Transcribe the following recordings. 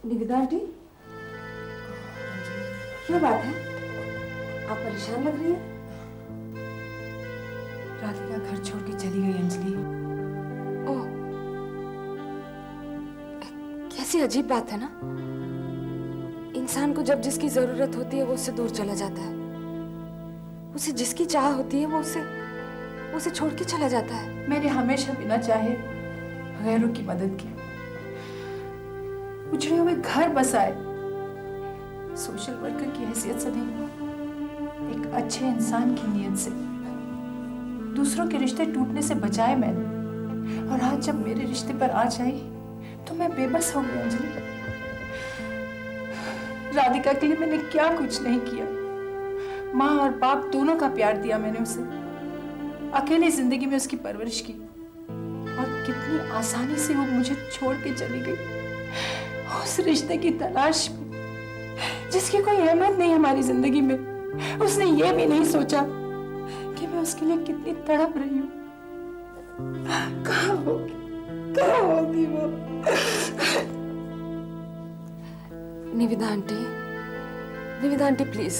निविदा आंटी, क्या बात है? आप परेशान लग रही है। राधिका घर छोड़ के चली गई अंजलि। ओह, कैसी अजीब बात है ना। इंसान को जब जिसकी जरूरत होती है वो उससे दूर चला जाता है। उसे जिसकी चाह होती है वो उसे छोड़ के चला जाता है। मैंने हमेशा बिना चाहे गैरों की मदद की, उजड़े हुए घर बसाए। सोशल वर्कर की हैसियत से नहीं, एक अच्छे इंसान की नीयत से दूसरों के रिश्ते टूटने से बचाए मैंने। और आज जब मेरे रिश्ते पर आँच आई तो मैं बेबस हो गई अंजलि। राधिका के लिए मैंने क्या कुछ नहीं किया। माँ और बाप दोनों का प्यार दिया मैंने उसे, अकेले जिंदगी में उसकी परवरिश की, और कितनी आसानी से वो मुझे छोड़ के चली गई उस रिश्ते की तलाश में जिसकी कोई अहमियत नहीं हमारी जिंदगी में। उसने ये भी नहीं सोचा कि मैं उसके लिए कितनी तड़प रही हूँ। कहाँ होगी वो? निविदा आंटी प्लीज।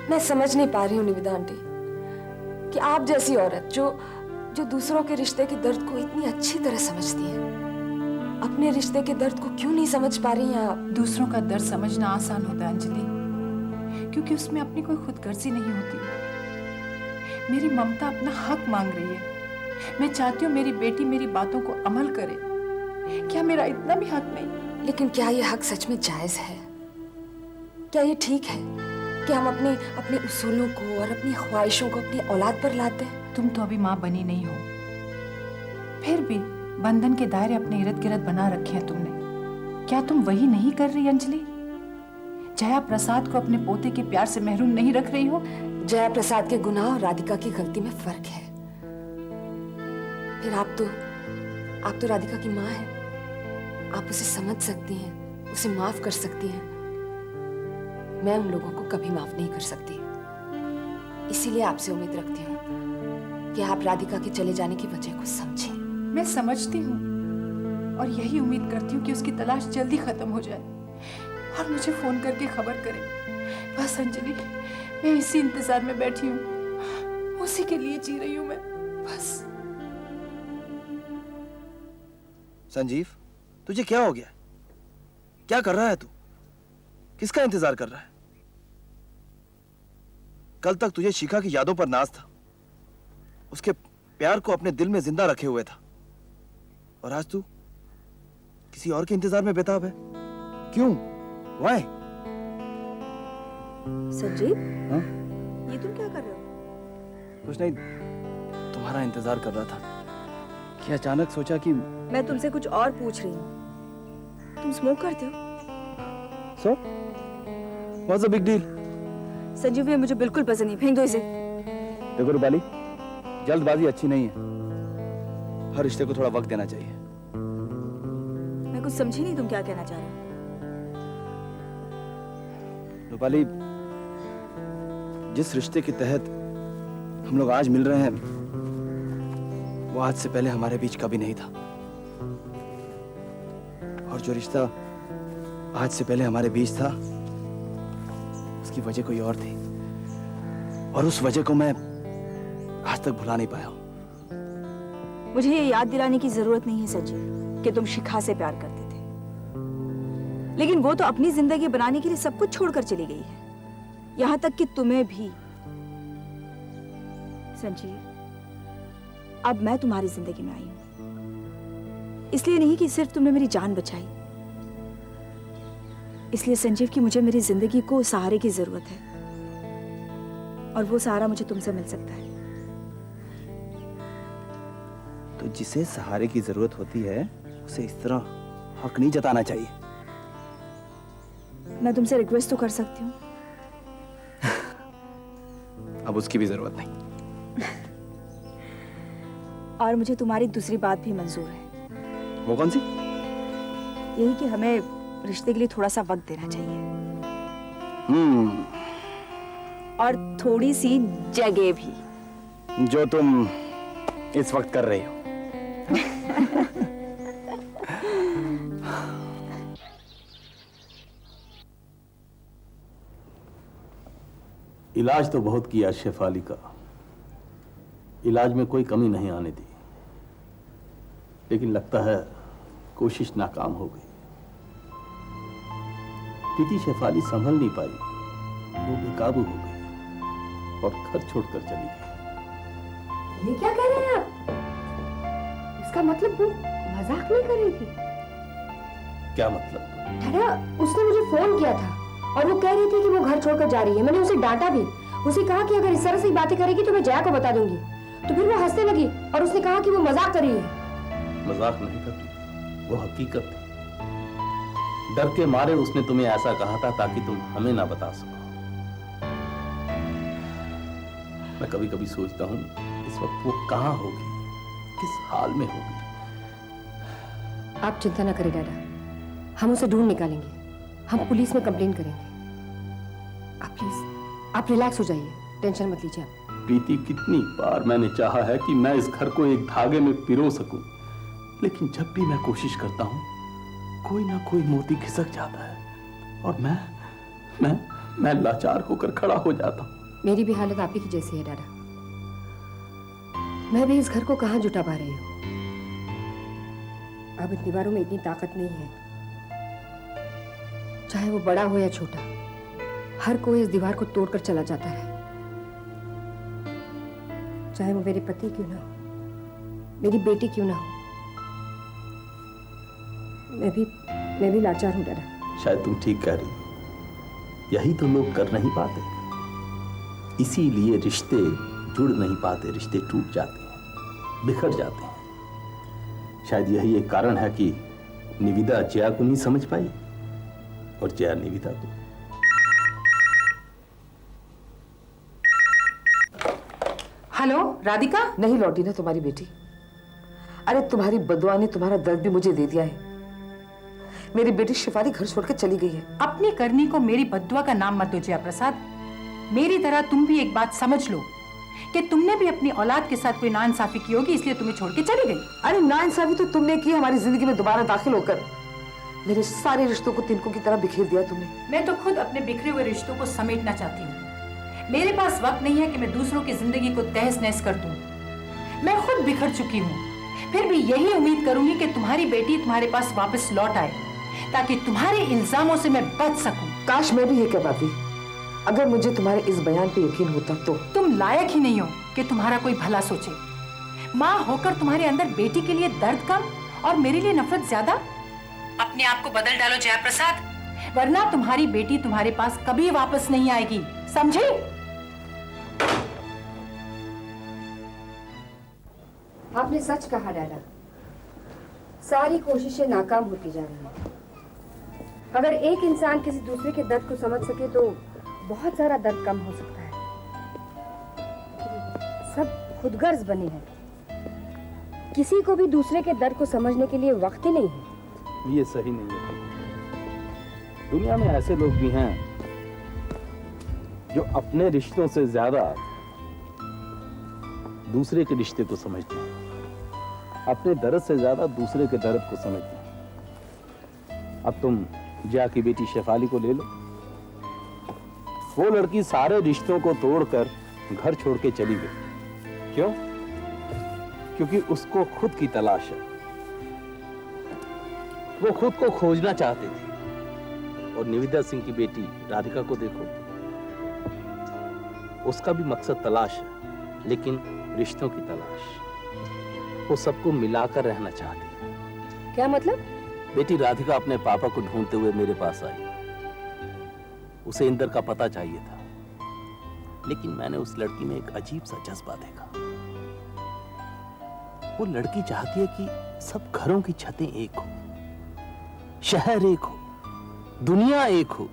मैं समझ नहीं पा रही हूँ निविदा आंटी कि आप जैसी औरत जो दूसरों के रिश्ते के दर्द को इतनी अच्छी तरह समझती है, अपने रिश्ते के दर्द को क्यों नहीं समझ पा रही हैं आप? दूसरों का दर्द समझना आसान होता है अंजलि, क्योंकि उसमें अपनी कोई खुदगर्जी नहीं होती। मेरी ममता अपना हक मांग रही है। मैं चाहती हूँ मेरी बेटी मेरी बातों को अमल करे। क्या मेरा इतना भी हक नहीं? लेकिन क्या ये हक सच में जायज है? क्या ये ठीक है कि हम अपने उसूलों को और अपनी ख्वाहिशों को अपनी औलाद पर लाते हैं? तुम तो अभी माँ बनी नहीं हो, फिर भी बंधन के दायरे अपने इर्द गिर्द बना रखे हैं तुमने। क्या तुम वही नहीं कर रही अंजलि? जया प्रसाद को अपने पोते के प्यार से महरूम नहीं रख रही हो? जया प्रसाद के गुनाह और राधिका की गलती में फर्क है। फिर आप तो राधिका की माँ हैं। आप उसे समझ सकती हैं, उसे माफ कर सकती हैं। मैं उन लोगों को कभी माफ नहीं कर सकती। इसीलिए आपसे उम्मीद रखती हूँ कि आप राधिका के चले जाने की वजह को समझें। मैं समझती हूँ और यही उम्मीद करती हूँ कि उसकी तलाश जल्दी खत्म हो जाए और मुझे फोन करके खबर करे। बस अंजलि, मैं इसी इंतजार में बैठी हूँ, उसी के लिए जी रही हूँ मैं, बस। संजीव, तुझे क्या हो गया? क्या कर रहा है तू? किसका इंतजार कर रहा है? कल तक तुझे शिखा की यादों पर नाज था, उसके प्यार को अपने दिल में जिंदा रखे हुए था, और आज तू किसी और के इंतजार में बेताब है। क्यों? Why? संजीव, हाँ? ये तुम क्या कर रहे हो? कुछ नहीं, तुम्हारा इंतजार कर रहा था कि अचानक सोचा कि मैं तुमसे कुछ और पूछ रही हूँ। तुम स्मोक करते हो? So? What's the big deal? Sanjeev, ये मुझे बिल्कुल पसंद नहीं, फेंक दो इसे। देखो रूपाली, जल्दबाजी अच्छी नहीं है। हर रिश्ते को थोड़ा वक्त देना चाहिए। मैं कुछ समझी नहीं, तुम क्या कहना चाह रहे हो? रूपाली, जिस रिश्ते के तहत हम लोग आज मिल रहे हैं, वो आज से पहले हमारे बीच कभी नहीं था। और जो रिश्ता आज से पहले हमारे बीच था, उसकी वजह कोई और थी, और उस वजह को मैं आज तक भुला नहीं पाया हूं। मुझे ये याद दिलाने की जरूरत नहीं है संजीव कि तुम शिखा से प्यार करते थे, लेकिन वो तो अपनी जिंदगी बनाने के लिए सब कुछ छोड़कर चली गई है, यहां तक कि तुम्हें भी। संजीव, अब मैं तुम्हारी जिंदगी में आई हूं, इसलिए नहीं कि सिर्फ तुमने मेरी जान बचाई, इसलिए संजीव कि मुझे मेरी जिंदगी को सहारे की जरूरत है, और वो सहारा मुझे तुमसे मिल सकता है। तो जिसे सहारे की जरूरत होती है, उसे इस तरह हक नहीं जताना चाहिए। मैं तुमसे रिक्वेस्ट तो कर सकती हूँ। अब उसकी भी जरूरत नहीं। और मुझे तुम्हारी दूसरी बात भी मंजूर है। वो कौन सी? यही कि हमें रिश्ते के लिए थोड़ा सा वक्त देना चाहिए, और थोड़ी सी जगह भी, जो तुम इस वक्त कर रही हो। इलाज तो बहुत किया शेफाली का, इलाज में कोई कमी नहीं आने दी, लेकिन लगता है कोशिश नाकाम हो गई। प्रीति शेफाली संभल नहीं पाई, वो बेकाबू हो गई और घर छोड़कर चली गई। ये क्या कह रहे हैं आप? इसका मतलब वो मजाक नहीं कर रही थी? क्या मतलब? दादा, उसने मुझे फोन किया था और वो कह रही थी कि वो घर छोड़कर जा रही है। मैंने उसे डांटा भी, उसे कहा कि अगर इस तरह से बातें करेगी तो मैं जया को बता दूंगी। तो फिर वो हंसने लगी और उसने कहा कि वो मजाक कर रही है। मजाक नहीं कर रही थी, वो हकीकत थी। डर के मारे उसने तुम्हें ऐसा कहा था ताकि तुम हमें ना बता सको। मैं कभी कभी सोचता हूं इस वक्त वो कहां होगी, किस हाल में होगी। आप चिंता न करें दादा, हम उसे ढूंढ निकालेंगे। हम पुलिस में कंप्लेन करेंगे। आप प्लीज आप रिलैक्स हो जाइए, टेंशन मत लीजिए आप। प्रीति, कितनी बार मैंने चाहा है कि मैं इस घर को एक धागे में पिरो सकूं, लेकिन जब भी मैं कोशिश करता हूं कोई ना कोई मोती खिसक जाता है और मैं लाचार होकर खड़ा हो जाता हूं। मेरी भी हालत आप ही की जैसी है दादा। मैं भी इस घर को कहां जुटा पा रही हूं। अब इन दीवारों में इतनी ताकत नहीं है, चाहे वो बड़ा हो या छोटा, हर कोई इस दीवार को तोड़कर चला जाता है। चाहे वो मेरे पति क्यों ना हो, मेरी बेटी क्यों ना हो, मैं भी लाचार हूं दादा। शायद तुम ठीक कह रही हो, यही तो लोग कर नहीं पाते, इसीलिए रिश्ते जुड़ नहीं पाते, रिश्ते टूट जाते हैं, बिखर जाते हैं। शायद यही एक कारण है कि निविदा जया को नहीं समझ पाई और जया निविदा को। हेलो राधिका। नहीं लौटी ना तुम्हारी बेटी? अरे तुम्हारी बदुआ ने तुम्हारा दर्द भी मुझे दे दिया है। मेरी बेटी शिफाली घर छोड़कर चली गई है। अपनी करनी को मेरी बद्दुआ का नाम मत दो जया प्रसाद। मेरी तरह तुम भी एक बात समझ लो कि तुमने भी अपनी औलाद के साथ कोई नाइंसाफी की होगी, इसलिए तुम्हें छोड़ के चली गई। अरे नाइंसाफी तो तुमने की हमारी जिंदगी में दोबारा दाखिल होकर। मेरे सारे रिश्तों को तिनकों की तरह बिखेर दिया तुमने। मैं तो खुद अपने बिखरे हुए रिश्तों को समेटना चाहती हूँ। मेरे पास वक्त नहीं है कि मैं दूसरों की जिंदगी को तहस नहस कर दूं। मैं खुद बिखर चुकी हूँ, फिर भी यही उम्मीद करूंगी कि तुम्हारी बेटी तुम्हारे पास वापस लौट आए ताकि तुम्हारे इल्जामों से मैं बच सकूं। काश मैं भी ये कह पाती। अगर मुझे तुम्हारे इस बयान पे यकीन होता तो। तुम लायक ही नहीं हो कि तुम्हारा कोई भला सोचे। माँ होकर तुम्हारे अंदर बेटी के लिए दर्द कम और मेरे लिए नफरत ज्यादा। अपने आप को बदल डालो जया प्रसाद, वरना तुम्हारी बेटी तुम्हारे पास कभी वापस नहीं आएगी, समझे? आपने सच कहा दादा, सारी कोशिशें नाकाम होती जा रही हैं। अगर एक इंसान किसी दूसरे के दर्द को समझ सके तो बहुत सारा दर्द कम हो सकता है। सब खुदगर्ज बने हैं, किसी को भी दूसरे के दर्द को समझने के लिए वक्त ही नहीं है। ये सही नहीं है। दुनिया में ऐसे लोग भी हैं जो अपने रिश्तों से ज्यादा दूसरे के रिश्ते को समझते हैं, अपने दर्द से ज्यादा दूसरे के दर्द को समझते हैं। अब तुम जया की बेटी शेफाली को ले लो। वो लड़की सारे रिश्तों को तोड़कर घर छोड़ के चली गई। क्यों? क्योंकि उसको खुद की तलाश है, वो खुद को खोजना चाहती थी। और निविदा सिंह की बेटी राधिका को देखो, उसका भी मकसद तलाश है, लेकिन रिश्तों की तलाश। वो सबको मिलाकर रहना चाहती है। क्या मतलब? बेटी राधिका अपने पापा को ढूंढते हुए मेरे पास आई। उसे इंदर का पता चाहिए था, लेकिन मैंने उस लड़की में एक अजीब सा जज्बा देखा। वो लड़की चाहती है कि सब घरों की छतें एक हो, शहर एक हो, दुनिया एक हो,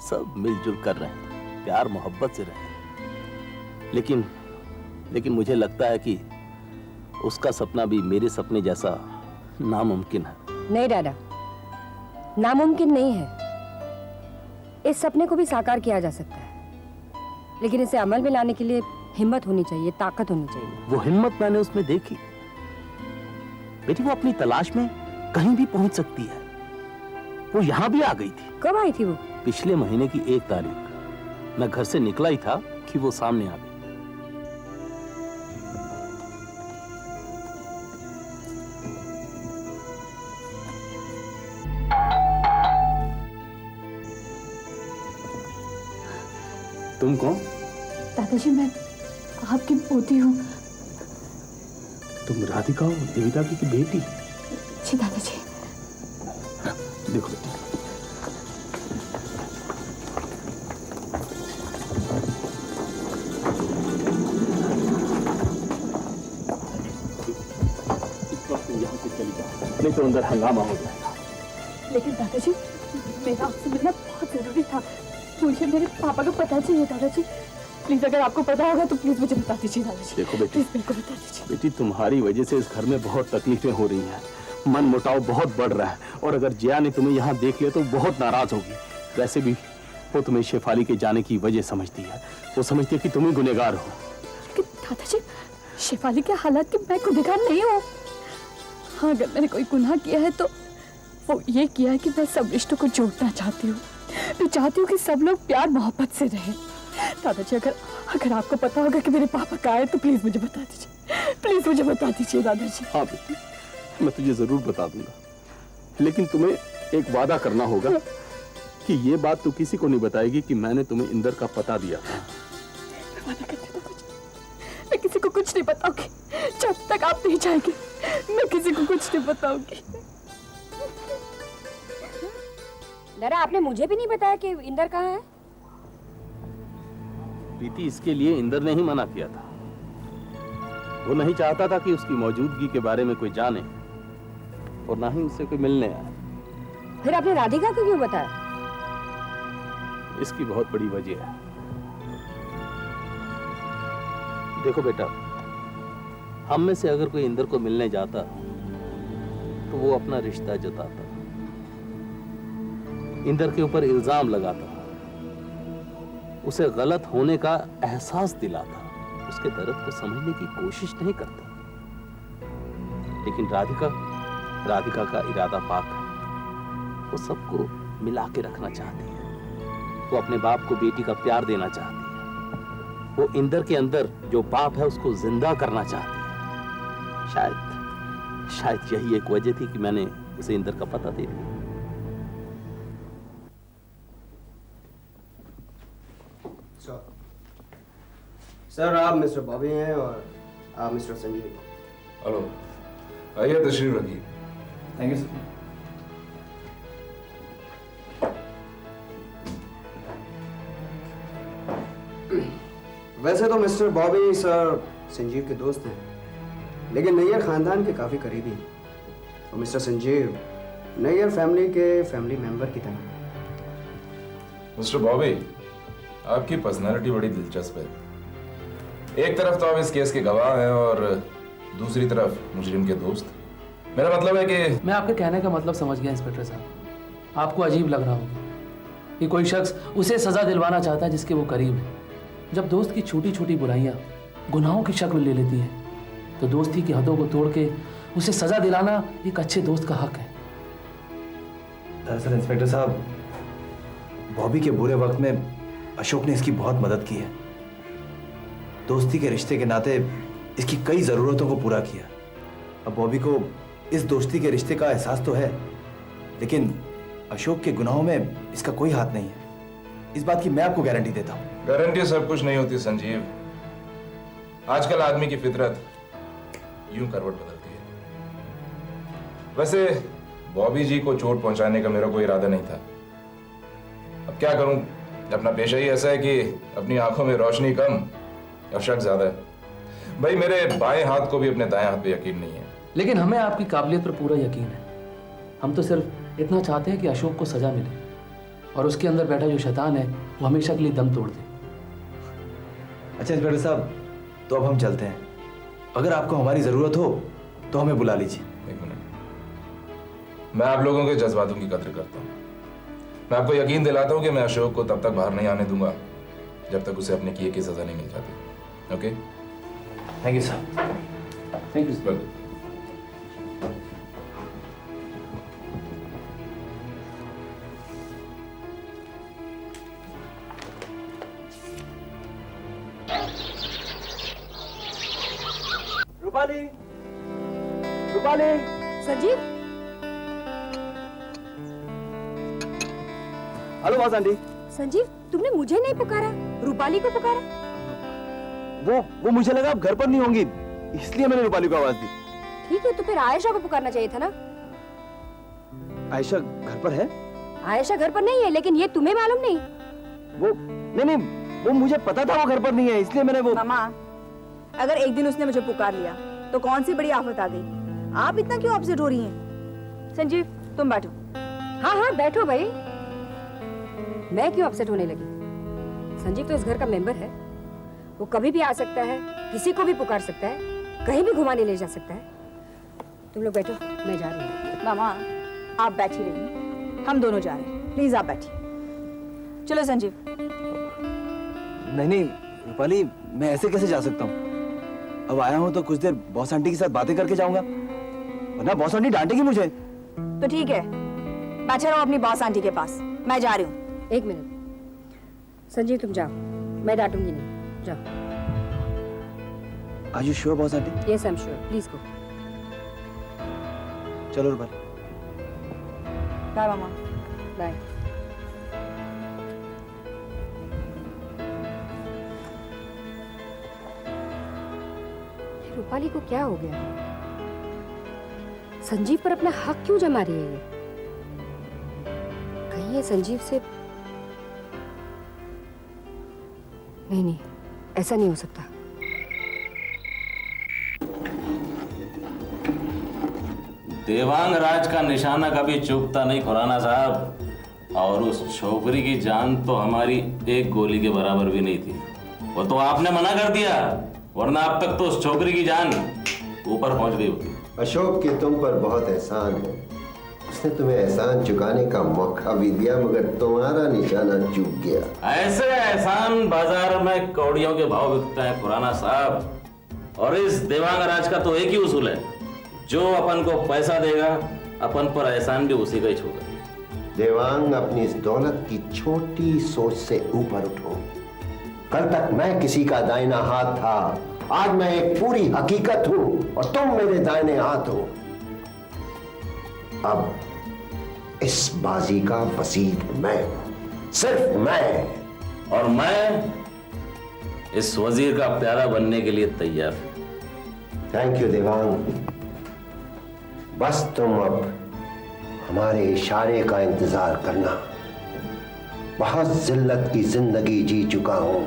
सब मिलजुल कर रहें, प्यार मोहब्बत से रहें। लेकिन मुझे लगता है कि उसका सपना भी मेरे सपने जैसा नामुमकिन है। नहीं दादा, नामुमकिन नहीं है। इस सपने को भी साकार किया जा सकता है, लेकिन इसे अमल में लाने के लिए हिम्मत होनी चाहिए, ताकत होनी चाहिए। वो हिम्मत मैंने उसमें देखी। बेटी, वो अपनी तलाश में कहीं भी पहुंच सकती है। वो यहां भी आ गई थी। कब आई थी वो? पिछले महीने की 1 तारीख। मैं घर से निकला ही था कि वो सामने आ गई। तुम कौन? दादाजी मैं आपकी पोती हूँ। तुम राधिका हो, देविका की बेटी? जी दादाजी। देखो बेटी, इस वक्त तुम यहाँ से चली जाओ, नहीं तो अंदर हंगामा हो जाएगा। लेकिन दादाजी मेरा आपसे मिलना बहुत जरूरी था। मुझे मेरे पापा का पता चाहिए दादाजी। प्लीज अगर आपको पता होगा तो प्लीज मुझे बता दीजिए दादाजी। देखो बेटी, प्लीज मेरे को बता दीजिए। बेटी तुम्हारी वजह से इस घर में बहुत तकलीफें हो रही हैं, मन मुटाव बहुत बढ़ रहा है, और अगर जया ने तुम्हें यहाँ देख लिया तो बहुत नाराज होगी। वैसे भी वो तुम्हें शेफाली के जाने की वजह समझती है, वो समझती है कि तुम ही गुनहगार हो। लेकिन दादाजी शेफाली के हालात की मैं गुनहगार नहीं हूँ। हाँ अगर मैंने कोई गुनाह किया है तो वो ये किया है कि मैं सब रिश्तों को जोड़ना चाहती हूँ। मैं चाहती हूँ कि सब लोग प्यार मोहब्बत से रहें। दादाजी अगर आपको पता होगा कि मेरे पापा कहाँ हैं तो प्लीज मुझे बता दीजिए। प्लीज मुझे बता दीजिए दादाजी। हाँ बेटी, मैं तुझे जरूर बता दूंगा, लेकिन तुम्हें एक वादा करना होगा कि ये बात तू किसी को नहीं बताएगी कि मैंने तुम्हें इंदर का पता दिया था। वादा करती हूँ दादाजी, मैं किसी को कुछ नहीं बताऊंगी। जब तक आप नहीं जाएंगे मैं किसी को कुछ नहीं बताऊंगी। लरा आपने मुझे भी नहीं बताया कि इंदर कहाँ है। प्रीति, इसके लिए इंदर ने ही मना किया था। वो नहीं चाहता था कि उसकी मौजूदगी के बारे में कोई जाने, और ना ही उससे कोई मिलने आए। फिर आपने राधिका को क्यों बताया? इसकी बहुत बड़ी वजह है। देखो बेटा, हम में से अगर कोई इंदर को मिलने जाता तो वो अपना रिश्ता जताता, इंदर के ऊपर इल्जाम लगाता, उसे गलत होने का एहसास दिलाता, उसके दर्द को समझने की कोशिश नहीं करता। लेकिन राधिका का इरादा पाक है। वो सबको मिला के रखना चाहती है। वो अपने बाप को बेटी का प्यार देना चाहती है। वो इंदर के अंदर जो बाप है उसको जिंदा करना चाहती है। शायद यही एक वजह थी कि मैंने उसे इंदर का पता दे दिया। सर आप मिस्टर बॉबी हैं और आप मिस्टर संजीव। हेलो, आइए तशरीफ रखिए। Thank you sir. वैसे तो मिस्टर बॉबी सर संजीव के दोस्त हैं, लेकिन नैयर खानदान के काफी करीबी हैं। और मिस्टर संजीव नैयर फैमिली के फैमिली मेंबर की तरह। मिस्टर बॉबी, आपकी पर्सनालिटी बड़ी दिलचस्प है। एक तरफ तो आप इस केस के गवाह हैं और दूसरी तरफ मुजरिम के दोस्त। मेरा मतलब है कि मैं आपके कहने का मतलब समझ गया इंस्पेक्टर साहब। आपको अजीब लग रहा होगा कि कोई शख्स उसे सजा दिलवाना चाहता है जिसके वो करीब है। जब दोस्त की छोटी छोटी बुराइयां गुनाहों की शक्ल ले लेती हैं तो दोस्ती की हदों को तोड़ के उसे सजा दिलाना एक अच्छे दोस्त का हक है। दरअसल इंस्पेक्टर साहब, बॉबी के बुरे वक्त में अशोक ने इसकी बहुत मदद की है। दोस्ती के रिश्ते के नाते इसकी कई ज़रूरतों को पूरा किया। अब बॉबी को इस दोस्ती के रिश्ते का एहसास तो है, लेकिन अशोक के गुनाहों में इसका कोई हाथ नहीं है। इस बात की मैं आपको गारंटी देता हूँ। गारंटी सब कुछ नहीं होती संजीव। आजकल आदमी की फितरत यूं करवट बदलती है। वैसे बॉबी जी को चोट पहुंचाने का मेरा कोई इरादा नहीं था। अब क्या करूं, अपना पेशा ही ऐसा है कि अपनी आंखों में रोशनी कम और शक ज्यादा है। भाई मेरे बाएं हाथ को भी अपने दाएं हाथ पे यकीन नहीं है। लेकिन हमें आपकी काबिलियत पर पूरा यकीन है। हम तो सिर्फ इतना चाहते हैं कि अशोक को सजा मिले और उसके अंदर बैठा जो शैतान है वो हमेशा के लिए दम तोड़ दे। अच्छा इंस्पेक्टर साहब, तो अब हम चलते हैं। अगर आपको हमारी ज़रूरत हो तो हमें बुला लीजिए। एक मिनट, मैं आप लोगों के जज्बातों की कद्र करता हूँ। मैं आपको यकीन दिलाता हूँ कि मैं अशोक को तब तक बाहर नहीं आने दूंगा जब तक उसे अपने किए की सजा नहीं मिल जाती। Okay, thank you sir. Thank you sir. Rupali, Rupali. Sanjeev, hello boss aunty. Sanjeev, तुमने मुझे नहीं पुकारा, रूपाली को पुकारा। वो मुझे लगा आप घर पर नहीं होंगी, इसलिए मैंने रूपाली को आवाज दी। ठीक है, तो फिर आयशा को पुकारना चाहिए था ना। आयशा घर पर है? आयशा घर पर नहीं है, लेकिन ये तुम्हें मालूम नहीं? वो नहीं, वो मुझे पता था वो घर पर नहीं है, इसलिए मैंने वो। मामा, अगर एक दिन उसने मुझे पुकार लिया तो कौन सी बड़ी आफत आ गई। आप इतना क्यों अपसेट हो रही हैं? संजीव, तुम बैठो। हाँ हाँ बैठो भाई। मैं क्यों अपसेट होने लगी? संजीव तो इस घर का मेंबर है, वो कभी भी आ सकता है, किसी को भी पुकार सकता है, कहीं भी घुमाने ले जा सकता है। तुम लोग बैठो, मैं जा रही हूँ। मामा, आप बैठी रहिए, हम दोनों जा रहे हैं। प्लीज आप बैठिए। चलो संजीव। नहीं रूपाली, मैं ऐसे कैसे जा सकता हूँ? अब आया हूँ तो कुछ देर बॉस आंटी के साथ बातें करके जाऊंगा, वरना बॉस आंटी डांटेगी मुझे। तो ठीक है, बैठे रहो अपनी बॉस आंटी के पास, मैं जा रही हूँ। एक मिनट, संजीव तुम जाओ, मैं डांटूंगी नहीं, जाओ। Are you sure boss aunty? Yes I am sure, please go. चलो रूपाली। बाय मामा। बाय। रूपाली को क्या हो गया? संजीव पर अपना हक क्यों जमा रही है ये? कहीं ये संजीव से नहीं, ऐसा नहीं हो सकता। देवांग राज का निशाना कभी चूकता नहीं खुराना साहब, और उस छोकरी की जान तो हमारी एक गोली के बराबर भी नहीं थी। वो तो आपने मना कर दिया, वरना अब तक तो उस छोकरी की जान ऊपर पहुंच गई होती। अशोक के तुम पर बहुत एहसान है, उसने तुम्हें एहसान चुकाने का मौका भी दिया, मगर तुम्हारा निशाना चूक गया। ऐसे एहसान बाजार में कौड़ियों के भाव बिकते हैं खुराना साहब, और इस देवांग राज का तो एक ही उसूल है, जो अपन को पैसा देगा अपन पर एहसान भी उसी का ही होगा। देवांग, अपनी इस दौलत की छोटी सोच से ऊपर उठो। कल तक मैं किसी का दाहिना हाथ था, आज मैं एक पूरी हकीकत हूं और तुम मेरे दाहिने हाथ हो। अब इस बाजी का वजीर मैं, सिर्फ मैं, और मैं इस वजीर का प्यारा बनने के लिए तैयार हूं। Thank you Devang. बस तुम अब हमारे इशारे का इंतजार करना। बहुत जिल्लत की जिंदगी जी चुका हूं,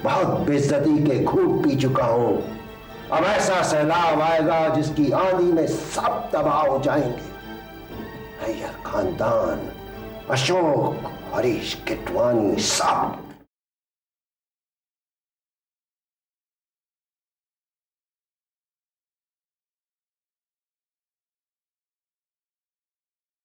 बहुत बेइज्जती के घूंट पी चुका हूं। अब ऐसा सैलाब आएगा जिसकी आंधी में सब तबाह हो जाएंगे। नैयर खानदान, अशोक, हरीश किटवानी, सब